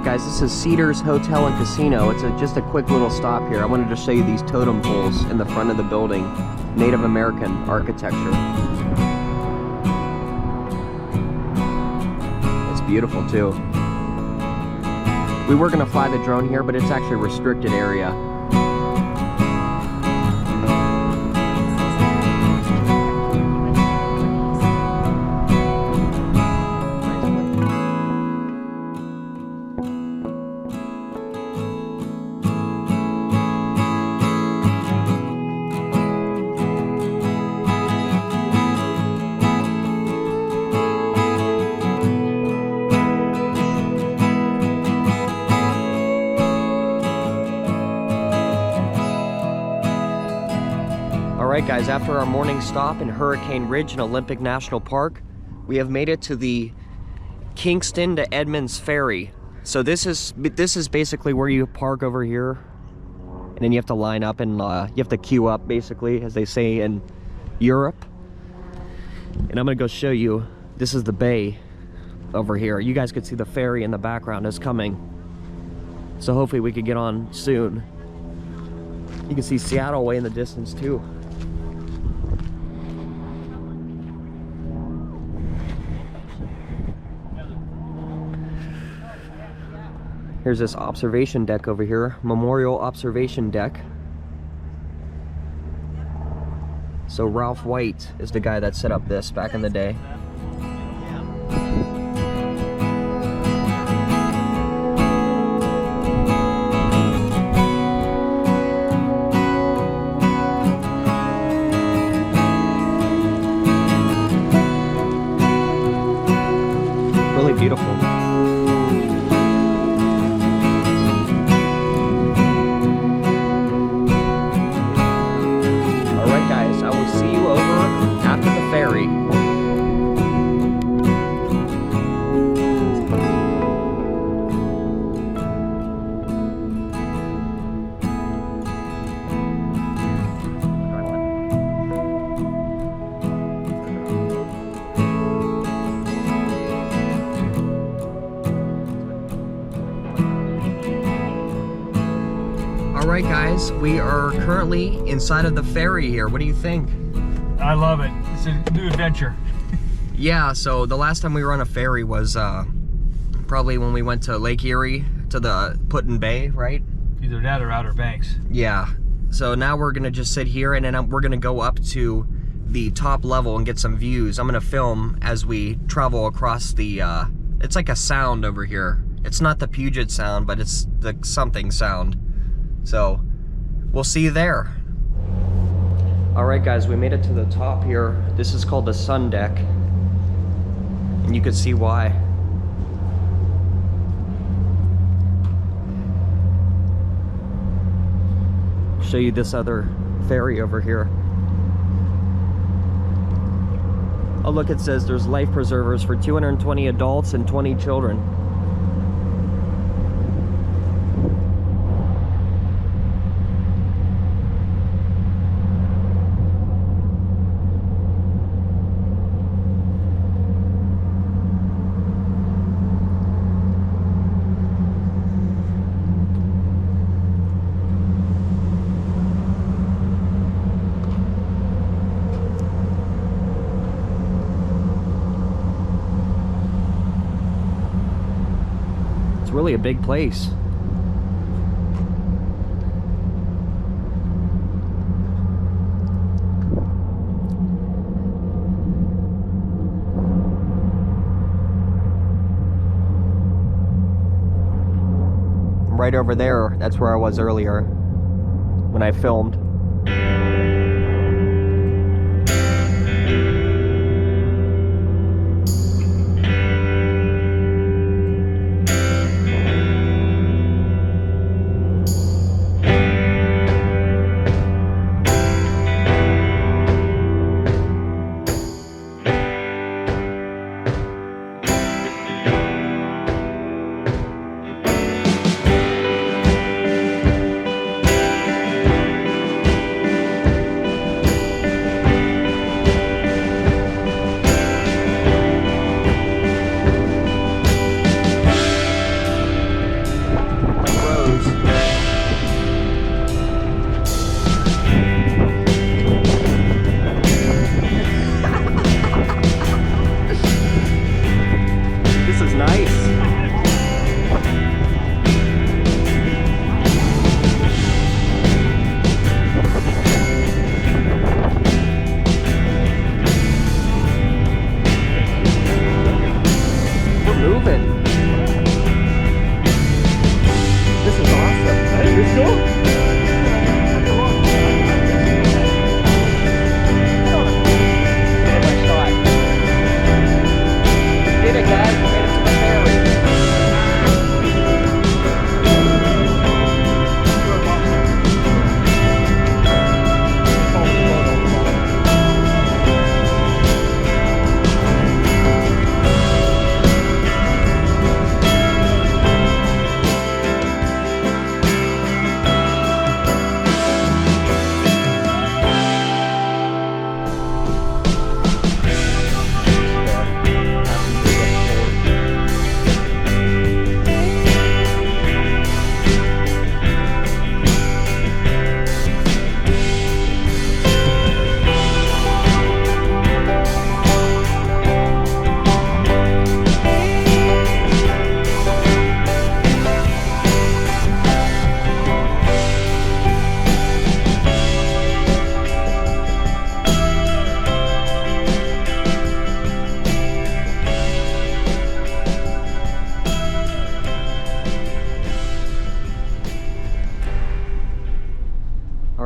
Alright guys, this is Cedars Hotel and Casino. It's just a quick little stop here. I wanted to show you these totem poles in the front of the building. Native American architecture. It's beautiful too. We were going to fly the drone here, but it's actually a restricted area. Alright guys, after our morning stop in Hurricane Ridge in Olympic National Park, we have made it to the Kingston to Edmunds Ferry. So this is basically where you park over here, and then you have to line up and you have to queue up, basically, as they say in Europe. And I'm gonna go show you, this is the bay over here. You guys could see the ferry in the background is coming. So hopefully we could get on soon. You can see Seattle way in the distance too. Here's this observation deck over here, Memorial Observation Deck. So Ralph White is the guy that set up this back in the day. Really beautiful. Alright guys, we are currently inside of the ferry here. What do you think? I love it. It's a new adventure. Yeah, so the last time we were on a ferry was probably when we went to Lake Erie to the Put-in Bay, right? Either that or Outer Banks. Yeah, so now we're gonna just sit here and then we're gonna go up to the top level and get some views. I'm gonna film as we travel across the, it's like a sound over here. It's not the Puget Sound, but it's the something sound. So, we'll see you there. Alright guys, we made it to the top here. This is called the Sun Deck. And you can see why. Show you this other ferry over here. Oh look, it says there's life preservers for 220 adults and 20 children. Really a big place. Right over there, that's where I was earlier when I filmed.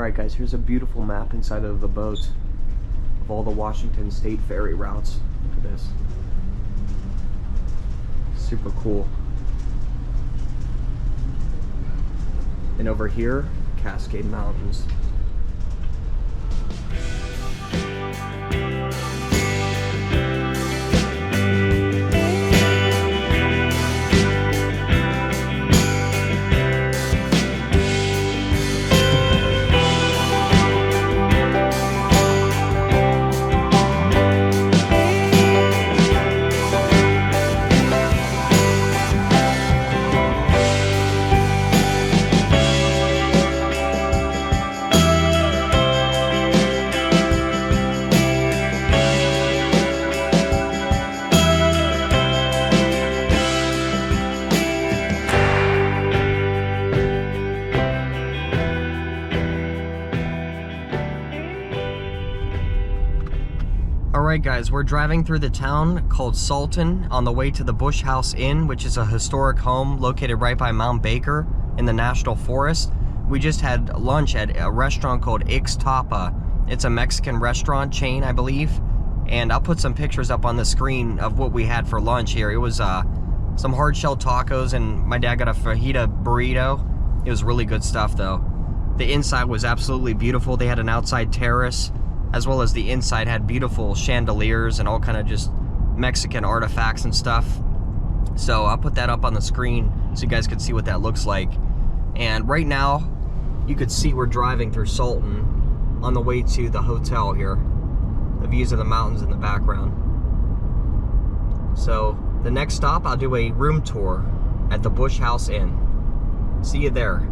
Alright guys, here's a beautiful map inside of the boat of all the Washington State ferry routes. Look at this. Super cool. And over here, Cascade Mountains. Alright guys, we're driving through the town called Sultan on the way to the Bush House Inn, which is a historic home located right by Mount Baker in the National Forest. We just had lunch at a restaurant called Ixtapa. It's a Mexican restaurant chain, I believe. And I'll put some pictures up on the screen of what we had for lunch here. It was some hard-shell tacos, and my dad got a fajita burrito. It was really good stuff though. The inside was absolutely beautiful. They had an outside terrace, as well as the inside had beautiful chandeliers and all kind of just Mexican artifacts and stuff. So I'll put that up on the screen so you guys can see what that looks like. And right now, you could see we're driving through Sultan on the way to the hotel here. The views of the mountains in the background. So the next stop, I'll do a room tour at the Bush House Inn. See you there.